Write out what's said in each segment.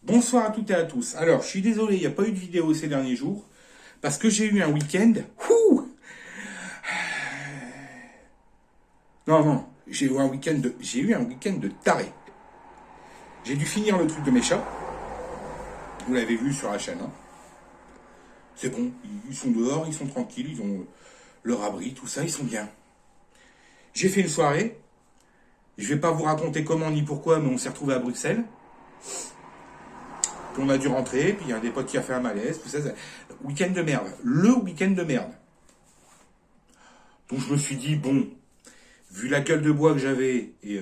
Bonsoir à toutes et à tous. Alors, je suis désolé, il n'y a pas eu de vidéo ces derniers jours, parce que j'ai eu un week-end. Ouh. Non, non, j'ai eu un week-end de taré. J'ai dû finir le truc de mes chats. Vous l'avez vu sur la chaîne. Hein. C'est bon, ils sont dehors, ils sont tranquilles, ils ont leur abri, tout ça, ils sont bien. J'ai fait une soirée. Je vais pas vous raconter comment ni pourquoi, mais on s'est retrouvé à Bruxelles. Puis on a dû rentrer, puis il y a un des potes qui a fait un malaise, tout ça. Week-end de merde. Le week-end de merde. Donc je me suis dit, bon, vu la gueule de bois que j'avais et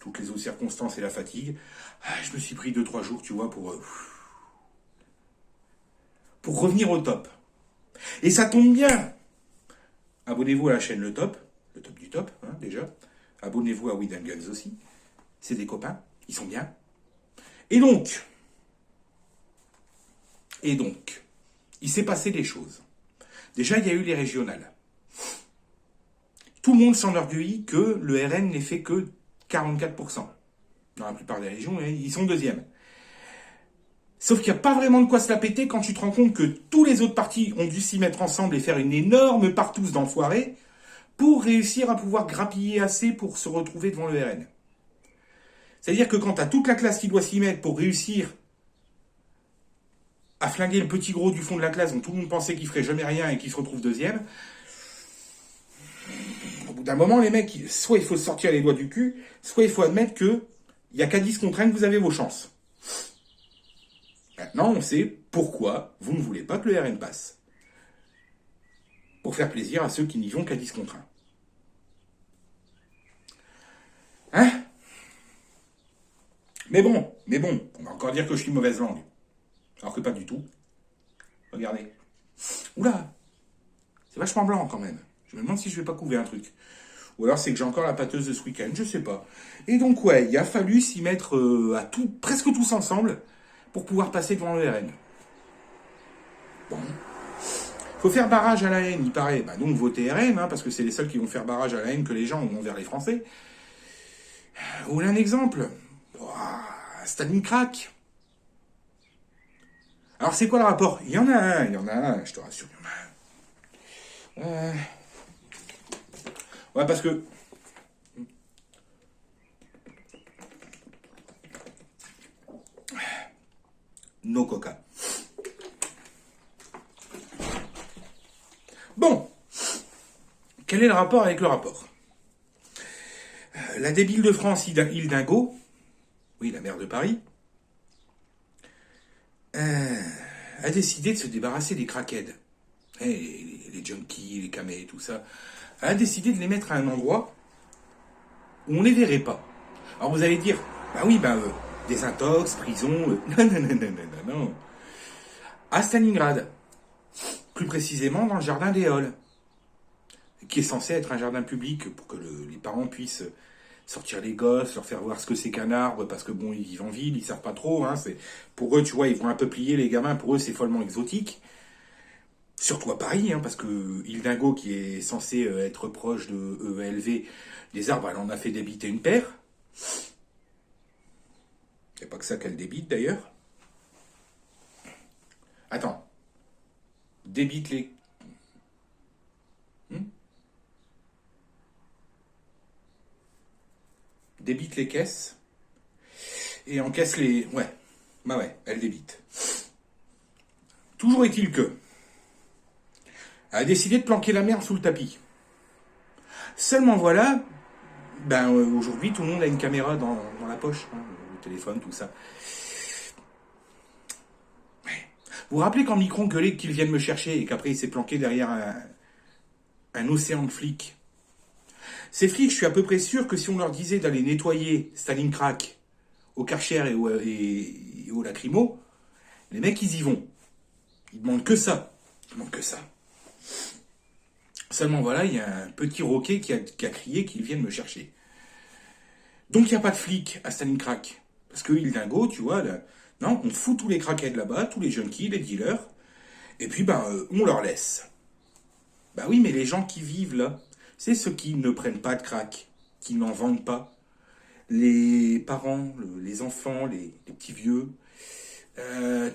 toutes les autres circonstances et la fatigue, je me suis pris 2-3 jours, tu vois, pour revenir au top. Et ça tombe bien. Abonnez-vous à la chaîne Le Top du top, hein, déjà. Abonnez-vous à Weed and Guns aussi. C'est des copains, ils sont bien. Et donc, il s'est passé des choses. Déjà, il y a eu les régionales. Tout le monde s'enorgueillit que le RN n'ait fait que 44%. Dans la plupart des régions, ils sont deuxièmes. Sauf qu'il n'y a pas vraiment de quoi se la péter quand tu te rends compte que tous les autres partis ont dû s'y mettre ensemble et faire une énorme partouze d'enfoirés pour réussir à pouvoir grappiller assez pour se retrouver devant le RN. C'est-à-dire que quand tu as toute la classe qui doit s'y mettre pour réussir à flinguer le petit gros du fond de la classe dont tout le monde pensait qu'il ferait jamais rien et qu'il se retrouve deuxième, au bout d'un moment, les mecs, soit il faut sortir les doigts du cul, soit il faut admettre que il n'y a qu'à 10 contre 1 que vous avez vos chances. Maintenant, on sait pourquoi vous ne voulez pas que le RN passe. Pour faire plaisir à ceux qui n'y vont qu'à 10 contre 1. Hein? Mais bon, on va encore dire que je suis mauvaise langue. Alors que pas du tout. Regardez. Oula, c'est vachement blanc quand même. Je me demande si je vais pas couver un truc. Ou alors c'est que j'ai encore la pâteuse de ce week-end, je sais pas. Et donc ouais, il a fallu s'y mettre presque tous ensemble pour pouvoir passer devant le RN. Bon. Faut faire barrage à la haine, il paraît. Bah donc votez RN, hein, parce que c'est les seuls qui vont faire barrage à la haine que les gens ont envers les Français. Vous voulez un exemple? Stalingrad. Alors c'est quoi le rapport? Il y en a un, je te rassure, il y en a un. Ouais, parce que... No coca. Bon. Quel est le rapport avec le rapport? La débile de France, Hildingo, oui, la maire de Paris, a décidé de se débarrasser des crackheads. Les junkies, les camés, tout ça. Elle a décidé de les mettre à un endroit où on ne les verrait pas. Alors vous allez dire, bah oui, désintox, prison... Non. À Stalingrad. Plus précisément dans le jardin des Halles. Qui est censé être un jardin public pour que les parents puissent sortir les gosses, leur faire voir ce que c'est qu'un arbre, parce que bon, ils vivent en ville, ils savent pas trop. Hein, pour eux, tu vois, ils vont un peu plier les gamins, pour eux, c'est follement exotique. Surtout à Paris, hein, parce que Hildingo, qui est censé être proche de ELV, des arbres, elle en a fait débiter une paire. Il n'y a pas que ça qu'elle débite, d'ailleurs. Attends. Débite les... Débite les caisses et encaisse les... Ouais, elle débite. Toujours est-il que... Elle a décidé de planquer la merde sous le tapis. Seulement voilà, aujourd'hui tout le monde a une caméra dans la poche, hein, le téléphone, tout ça. Ouais. Vous vous rappelez quand Micron gueulait qu'il vienne me chercher et qu'après il s'est planqué derrière un océan de flics? Ces flics, je suis à peu près sûr que si on leur disait d'aller nettoyer Stalingrad au Karcher et au lacrymo, les mecs, ils y vont. Ils demandent que ça. Seulement voilà, il y a un petit roquet qui a crié qu'ils viennent me chercher. Donc il n'y a pas de flics à Stalingrad. Parce que Hildingo, tu vois, là, non, on fout tous les craquettes là-bas, tous les junkies, les dealers, et puis on leur laisse. Bah oui, mais les gens qui vivent là, c'est ceux qui ne prennent pas de crack, qui n'en vendent pas. les parents, les enfants, les petits vieux,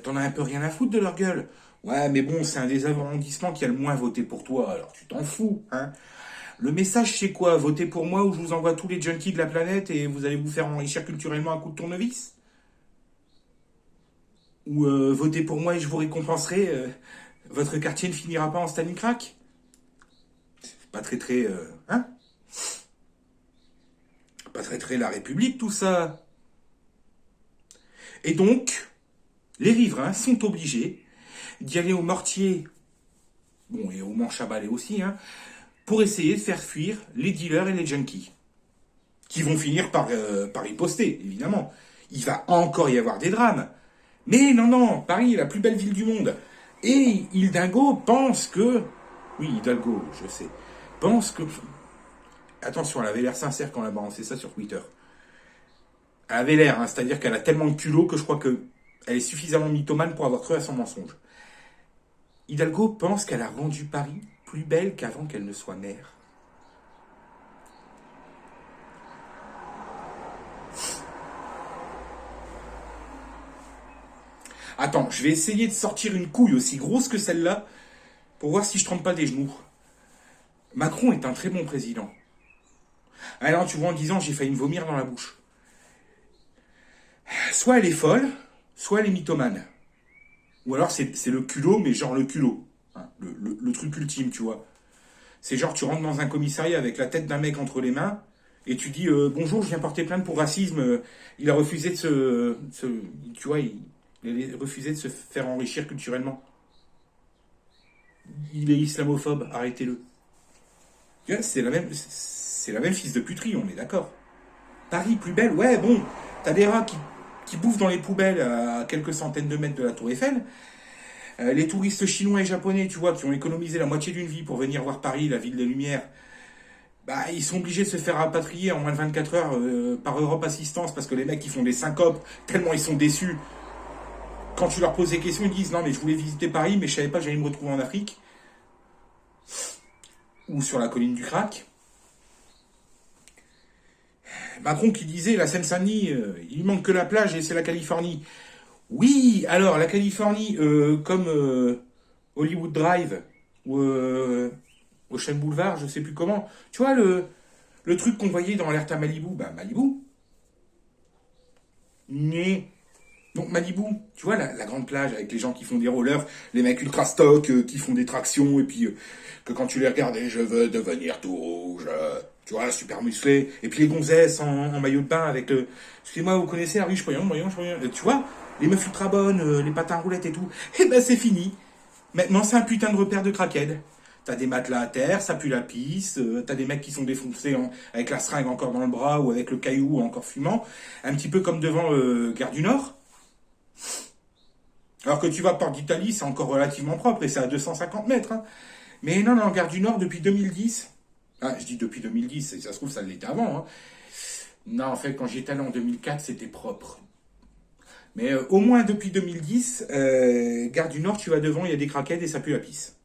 t'en as un peu rien à foutre de leur gueule. Ouais, mais bon, c'est un des arrondissements qui a le moins voté pour toi, alors tu t'en fous, hein. Le message, c'est quoi? Votez pour moi ou je vous envoie tous les junkies de la planète et vous allez vous faire enrichir culturellement à coup de tournevis? Ou votez pour moi et je vous récompenserai, votre quartier ne finira pas en Stalingrad? Pas très très... hein? Pas très très la République, tout ça. Et donc, les riverains sont obligés d'y aller au mortier, bon, et au manche à balai aussi, hein, pour essayer de faire fuir les dealers et les junkies. Qui vont finir par riposter, évidemment. Il va encore y avoir des drames. Mais non, non, Paris est la plus belle ville du monde. Et Hidalgo pense que... Oui, Hidalgo, je sais. Pense que... Attention, elle avait l'air sincère quand elle a balancé ça sur Twitter. Elle avait l'air, hein, c'est-à-dire qu'elle a tellement de culot que je crois que elle est suffisamment mythomane pour avoir cru à son mensonge. Hidalgo pense qu'elle a rendu Paris plus belle qu'avant qu'elle ne soit maire. Attends, je vais essayer de sortir une couille aussi grosse que celle-là pour voir si je trempe pas des genoux. Macron est un très bon président. Alors tu vois, en disant j'ai failli me vomir dans la bouche. Soit elle est folle, soit elle est mythomane. Ou alors c'est le culot, mais genre le culot. Hein, le truc ultime, tu vois. C'est genre tu rentres dans un commissariat avec la tête d'un mec entre les mains et tu dis bonjour, je viens porter plainte pour racisme. Il a refusé de tu vois, il a refusé de se faire enrichir culturellement. Il est islamophobe, arrêtez-le. Tu vois, c'est la même fils de puterie, on est d'accord. Paris plus belle, ouais, bon, t'as des rats qui bouffent dans les poubelles à quelques centaines de mètres de la Tour Eiffel. Les touristes chinois et japonais, tu vois, qui ont économisé la moitié d'une vie pour venir voir Paris, la ville des Lumières, bah, ils sont obligés de se faire rapatrier en moins de 24 heures par Europe Assistance parce que les mecs, ils font des syncopes tellement ils sont déçus. Quand tu leur poses des questions, ils disent non, mais je voulais visiter Paris, mais je savais pas que j'allais me retrouver en Afrique ou sur la colline du Crac. Macron qui disait la Seine-Saint-Denis, il manque que la plage et c'est la Californie. Oui, alors la Californie, comme Hollywood Drive ou Ocean Boulevard, je sais plus comment. Tu vois le truc qu'on voyait dans l'Alerta Malibu, bah Malibu. Mais donc Malibu, tu vois la grande plage avec les gens qui font des rollers, les mecs ultra stock qui font des tractions et puis que quand tu les regardes, je veux devenir tout rouge. Tu vois, super musclé. Et puis les gonzesses en maillot de bain avec le... Excusez-moi, vous connaissez la rue Choyon, tu vois, les meufs ultra bonnes, les patins roulettes et tout. Et ben c'est fini. Maintenant, c'est un putain de repère de craquettes. T'as des matelas à terre, ça pue la pisse, t'as des mecs qui sont défoncés avec la seringue encore dans le bras ou avec le caillou encore fumant, un petit peu comme devant Gare du Nord. Alors que tu vas à Porte d'Italie, c'est encore relativement propre et c'est à 250 mètres. Hein. Mais non, non, Gare du Nord depuis 2010. Ah, je dis depuis 2010, ça se trouve, ça l'était avant. Hein. Non, en fait, quand j'y étais allé en 2004, c'était propre. Mais au moins depuis 2010, Gare du Nord, tu vas devant, il y a des craquettes et ça pue la pisse.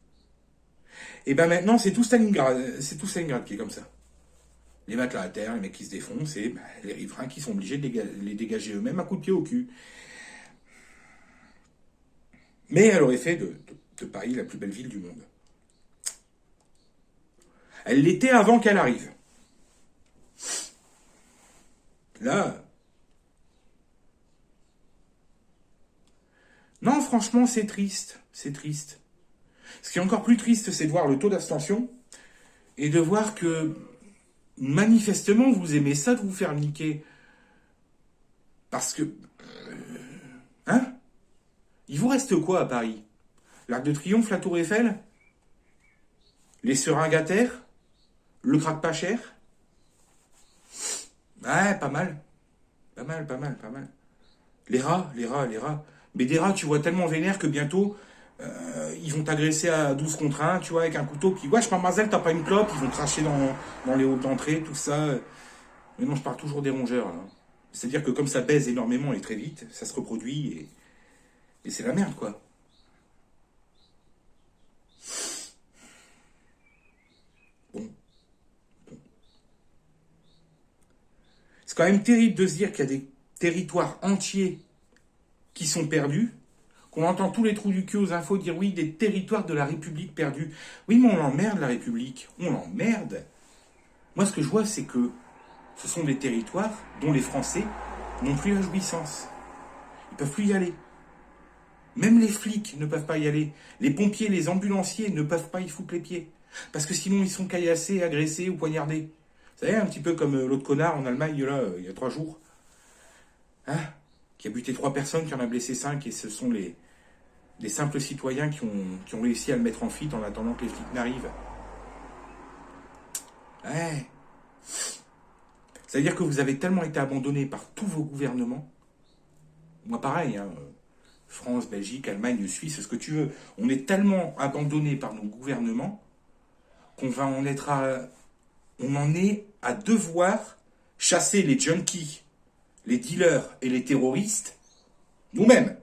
Et ben maintenant, c'est tout Stalingrad qui est comme ça. Les matelas à terre, les mecs qui se défoncent et ben, les riverains qui sont obligés de les dégager eux-mêmes à coups de pied au cul. Mais elle aurait fait de Paris la plus belle ville du monde. Elle l'était avant qu'elle arrive. Là, non, franchement, c'est triste. C'est triste. Ce qui est encore plus triste, c'est de voir le taux d'abstention et de voir que manifestement, vous aimez ça de vous faire niquer. Parce que... Hein? Il vous reste quoi à Paris? L'Arc de Triomphe, la Tour Eiffel? Les seringues à terre? Le crack pas cher? Ouais, pas mal. Pas mal, pas mal, pas mal. Les rats, les rats, les rats. Mais des rats, tu vois, tellement vénères que bientôt, ils vont t'agresser à 12 contre 1, tu vois, avec un couteau. Puis, ouais, je parle Mazel, t'as pas une clope, ils vont cracher dans les hautes d'entrée, tout ça. Mais non, je parle toujours des rongeurs, là. C'est-à-dire que comme ça baise énormément et très vite, ça se reproduit et c'est la merde, quoi. Bon. quand même terrible de se dire qu'il y a des territoires entiers qui sont perdus, qu'on entend tous les trous du cul aux infos dire oui, des territoires de la République perdus. Oui, mais on l'emmerde, la République. On l'emmerde. Moi, ce que je vois, c'est que ce sont des territoires dont les Français n'ont plus la jouissance. Ils ne peuvent plus y aller. Même les flics ne peuvent pas y aller. Les pompiers, les ambulanciers ne peuvent pas y foutre les pieds. Parce que sinon, ils sont caillassés, agressés ou poignardés. Vous savez, un petit peu comme l'autre connard en Allemagne, là, il y a 3 jours. Hein, qui a buté 3 personnes, qui en a blessé 5, et ce sont les simples citoyens qui ont réussi à le mettre en fuite en attendant que les flics n'arrivent. Ouais. C'est-à-dire que vous avez tellement été abandonné par tous vos gouvernements. Moi, pareil, hein, France, Belgique, Allemagne, Suisse, ce que tu veux. On est tellement abandonné par nos gouvernements qu'on va en être on en est à devoir chasser les junkies, les dealers et les terroristes nous-mêmes.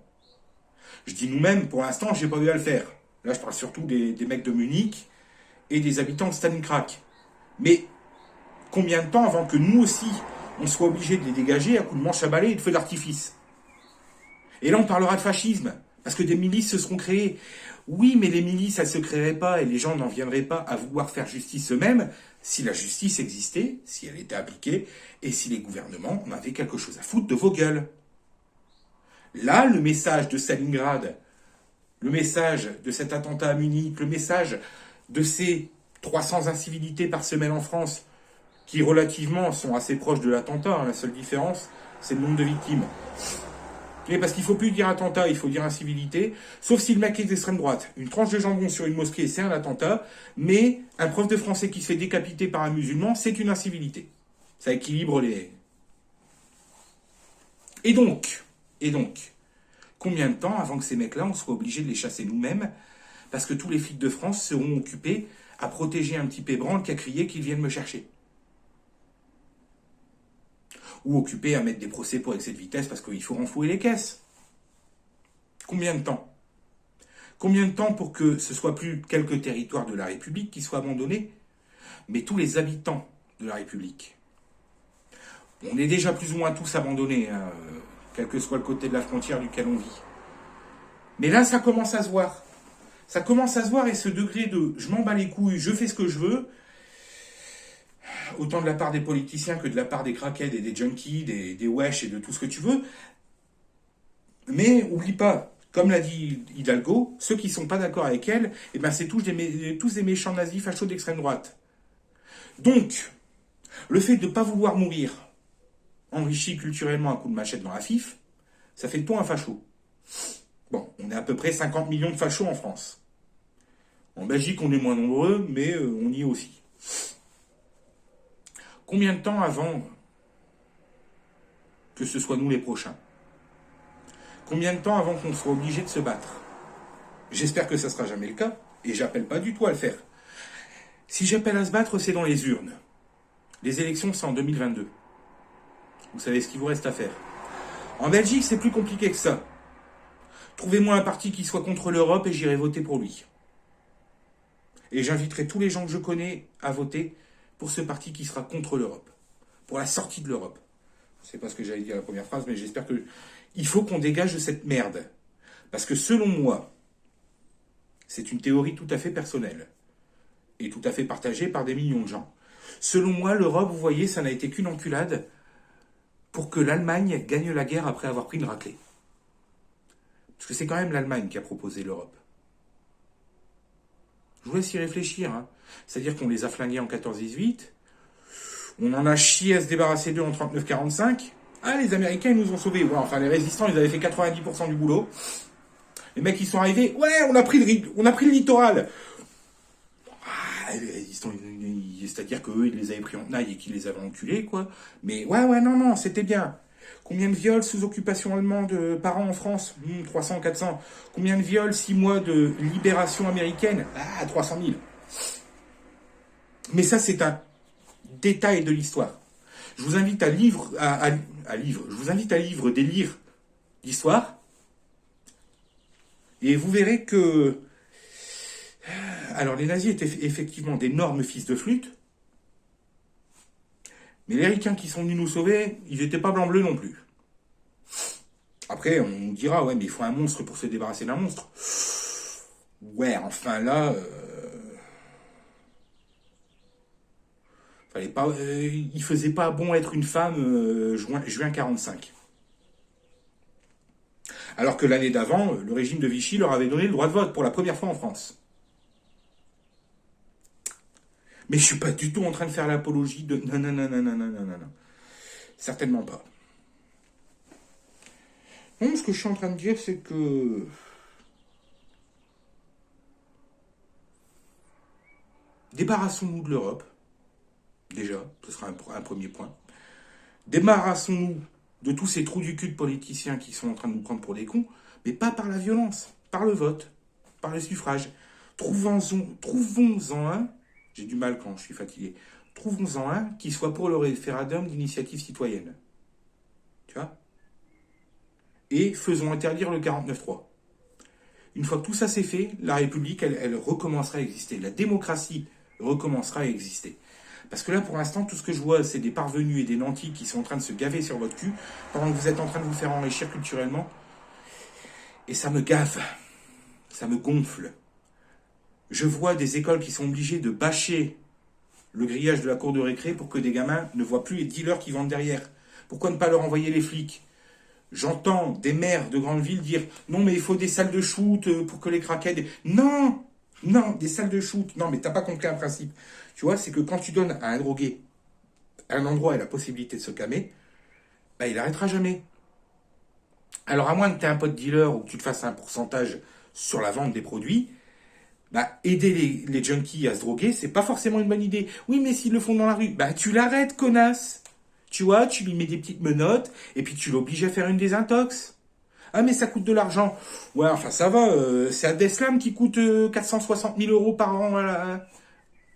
Je dis nous-mêmes, pour l'instant, j'ai pas eu à le faire. Là, je parle surtout des mecs de Munich et des habitants de Stalingrad. Mais combien de temps avant que nous aussi, on soit obligés de les dégager à coups de manche à balai et de feu d'artifice? Et là, on parlera de fascisme, parce que des milices se seront créées. Oui, mais les milices, elles ne se créeraient pas, et les gens n'en viendraient pas à vouloir faire justice eux-mêmes si la justice existait, si elle était appliquée, et si les gouvernements en avaient quelque chose à foutre de vos gueules. Là, le message de Stalingrad, le message de cet attentat à Munich, le message de ces 300 incivilités par semaine en France, qui relativement sont assez proches de l'attentat, hein, la seule différence, c'est le nombre de victimes. Mais parce qu'il ne faut plus dire attentat, il faut dire incivilité, sauf si le mec est d'extrême droite. Une tranche de jambon sur une mosquée, c'est un attentat, mais un prof de français qui se fait décapiter par un musulman, c'est une incivilité. Ça équilibre les... Et donc, combien de temps avant que ces mecs-là, on soit obligé de les chasser nous-mêmes, parce que tous les flics de France seront occupés à protéger un petit pébranle qui a crié qu'il vienne me chercher. Ou occupés à mettre des procès pour excès de vitesse parce qu'il faut renflouer les caisses. Combien de temps? Combien de temps pour que ce soit plus quelques territoires de la République qui soient abandonnés, mais tous les habitants de la République? On est déjà plus ou moins tous abandonnés, hein, quel que soit le côté de la frontière duquel on vit. Mais là, ça commence à se voir. Ça commence à se voir, et ce degré de « je m'en bats les couilles, je fais ce que je veux », autant de la part des politiciens que de la part des crackheads et des junkies, des wesh et de tout ce que tu veux. Mais oublie pas, comme l'a dit Hidalgo, ceux qui ne sont pas d'accord avec elle, eh ben c'est tous des méchants nazis fachos d'extrême droite. Donc, le fait de ne pas vouloir mourir, enrichi culturellement à coups de machette dans la fif, ça fait de toi un facho. Bon, on est à peu près 50 millions de fachos en France. En Belgique, on est moins nombreux, mais on y est aussi. Combien de temps avant que ce soit nous les prochains? Combien de temps avant qu'on soit obligé de se battre? J'espère que ça ne sera jamais le cas, et j'appelle pas du tout à le faire. Si j'appelle à se battre, c'est dans les urnes. Les élections, c'est en 2022. Vous savez ce qu'il vous reste à faire. En Belgique, c'est plus compliqué que ça. Trouvez-moi un parti qui soit contre l'Europe et j'irai voter pour lui. Et j'inviterai tous les gens que je connais à voter pour ce parti qui sera contre l'Europe, pour la sortie de l'Europe. Je ne sais pas ce que j'allais dire à la première phrase, mais j'espère que... Il faut qu'on dégage de cette merde. Parce que selon moi, c'est une théorie tout à fait personnelle, et tout à fait partagée par des millions de gens. Selon moi, l'Europe, vous voyez, ça n'a été qu'une enculade pour que l'Allemagne gagne la guerre après avoir pris une raclée. Parce que c'est quand même l'Allemagne qui a proposé l'Europe. Je vous laisse y réfléchir. Hein. C'est-à-dire qu'on les a flingués en 14-18. On en a chié à se débarrasser d'eux en 39-45. Ah, les Américains, ils nous ont sauvés. Ouais, enfin, les résistants, ils avaient fait 90% du boulot. Les mecs, ils sont arrivés. Ouais, on a pris le littoral. Ah, les résistants, c'est-à-dire qu'eux, ils les avaient pris en tenaille et qu'ils les avaient enculés, quoi. Mais ouais, non, c'était bien. Combien de viols sous occupation allemande par an en France? 300, 400. Combien de viols, 6 mois de libération américaine? 300 000. Mais ça, c'est un détail de l'histoire. Je vous invite à lire des livres d'histoire. Et vous verrez que... Alors, les nazis étaient effectivement d'énormes fils de flûte. Mais les ricains qui sont venus nous sauver, ils n'étaient pas blanc-bleu non plus. Après, on nous dira, ouais, mais il faut un monstre pour se débarrasser d'un monstre. Ouais, enfin là, fallait pas, il faisait pas bon être une femme juin 45. Alors que l'année d'avant, le régime de Vichy leur avait donné le droit de vote pour la première fois en France. Mais je suis pas du tout en train de faire l'apologie de... Non, non, non, non, non, non, non, non. Certainement pas. Non, ce que je suis en train de dire, c'est que... Débarrassons-nous de l'Europe. Déjà, ce sera un premier point. Débarrassons-nous de tous ces trous du cul de politiciens qui sont en train de nous prendre pour des cons, mais pas par la violence, par le vote, par le suffrage. Trouvons-en un, j'ai du mal quand je suis fatigué, trouvons-en un qui soit pour le référendum d'initiative citoyenne. Tu vois? Et faisons interdire le 49.3. Une fois que tout ça c'est fait, la République, elle recommencera à exister. La démocratie recommencera à exister. Parce que là, pour l'instant, tout ce que je vois, c'est des parvenus et des nantis qui sont en train de se gaver sur votre cul pendant que vous êtes en train de vous faire enrichir culturellement. Et ça me gave. Ça me gonfle. Je vois des écoles qui sont obligées de bâcher le grillage de la cour de récré pour que des gamins ne voient plus les dealers qui vendent derrière. Pourquoi ne pas leur envoyer les flics? J'entends des maires de grandes villes dire non mais il faut des salles de shoot pour que les craquettes... Non. Non, des salles de shoot. Non mais t'as pas compris un principe. Tu vois, c'est que quand tu donnes à un drogué un endroit et la possibilité de se calmer, bah il arrêtera jamais. Alors à moins que tu aies un pote dealer ou que tu te fasses un pourcentage sur la vente des produits, bah aider les junkies à se droguer, c'est pas forcément une bonne idée. Oui mais s'ils le font dans la rue, bah tu l'arrêtes connasse. Tu vois, tu lui mets des petites menottes et puis tu l'obliges à faire une désintox. Ah mais ça coûte de l'argent. Ouais, enfin ça va, c'est Adeslam qui coûte 460 000 euros par an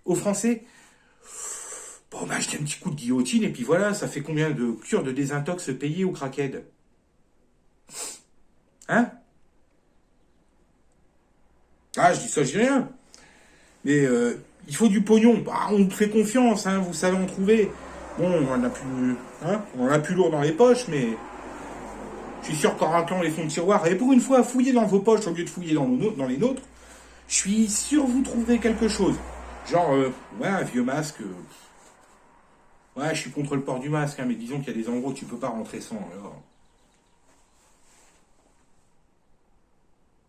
aux Français. Bon bah je un petit coup de guillotine et puis voilà, ça fait combien de cures de désintox payées au crackhead? Hein? Ah je dis ça, je dis rien. Mais il faut du pognon. Bah, on te fait confiance, hein, vous savez en trouver. Bon, on en a plus lourd dans les poches, mais je suis sûr qu'en raclant les fonds de tiroir, et pour une fois, fouiller dans vos poches au lieu de fouiller dans les nôtres, je suis sûr que vous trouverez quelque chose. Genre, ouais, un vieux masque. Ouais, je suis contre le port du masque, hein, mais disons qu'il y a des endroits où tu peux pas rentrer sans. Alors.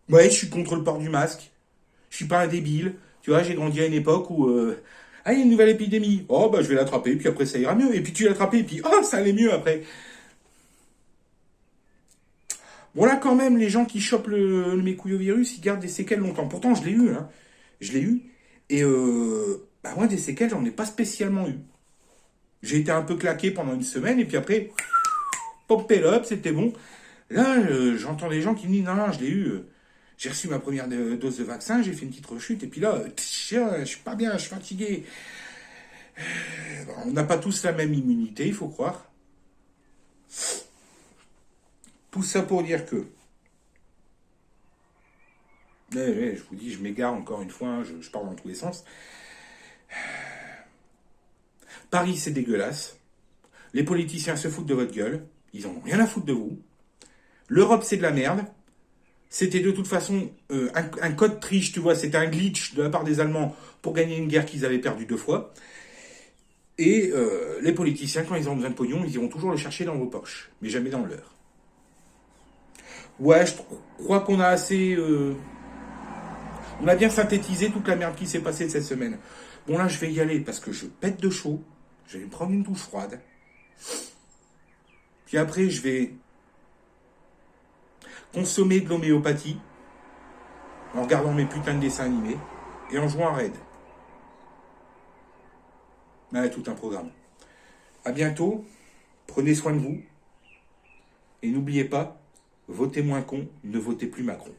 Ouais, je suis contre le port du masque. Je suis pas un débile. Tu vois, j'ai grandi à une époque où. Ah, il y a une nouvelle épidémie. Oh, bah, je vais l'attraper, puis après, ça ira mieux. Et puis, tu l'attrapes, et puis, oh, ça allait mieux après. Bon, là, quand même, les gens qui chopent le mécouillovirus, ils gardent des séquelles longtemps. Pourtant, je l'ai eu, hein. Je l'ai eu. Et, bah, moi, des séquelles, j'en ai pas spécialement eu. J'ai été un peu claqué pendant une semaine, et puis après, pop it up, c'était bon. Là, j'entends des gens qui me disent, non, non, je l'ai eu. J'ai reçu ma première dose de vaccin, j'ai fait une petite rechute, et puis là, je suis pas bien, je suis fatigué. On n'a pas tous la même immunité, il faut croire. Tout ça pour dire que... je vous dis, je m'égare encore une fois, hein, je parle dans tous les sens. Paris, c'est dégueulasse. Les politiciens se foutent de votre gueule. Ils en ont rien à foutre de vous. L'Europe, c'est de la merde. C'était de toute façon un code triche, tu vois. C'était un glitch de la part des Allemands pour gagner une guerre qu'ils avaient perdue 2 fois. Et les politiciens, quand ils ont besoin de pognon, ils iront toujours le chercher dans vos poches. Mais jamais dans leur. Ouais, je crois qu'on a assez... on a bien synthétisé toute la merde qui s'est passée cette semaine. Bon, là, je vais y aller parce que je pète de chaud. Je vais me prendre une douche froide. Puis après, je vais consommer de l'homéopathie en regardant mes putains de dessins animés et en jouant à Raid. Ouais, tout un programme. À bientôt. Prenez soin de vous. Et n'oubliez pas, votez moins con, ne votez plus Macron.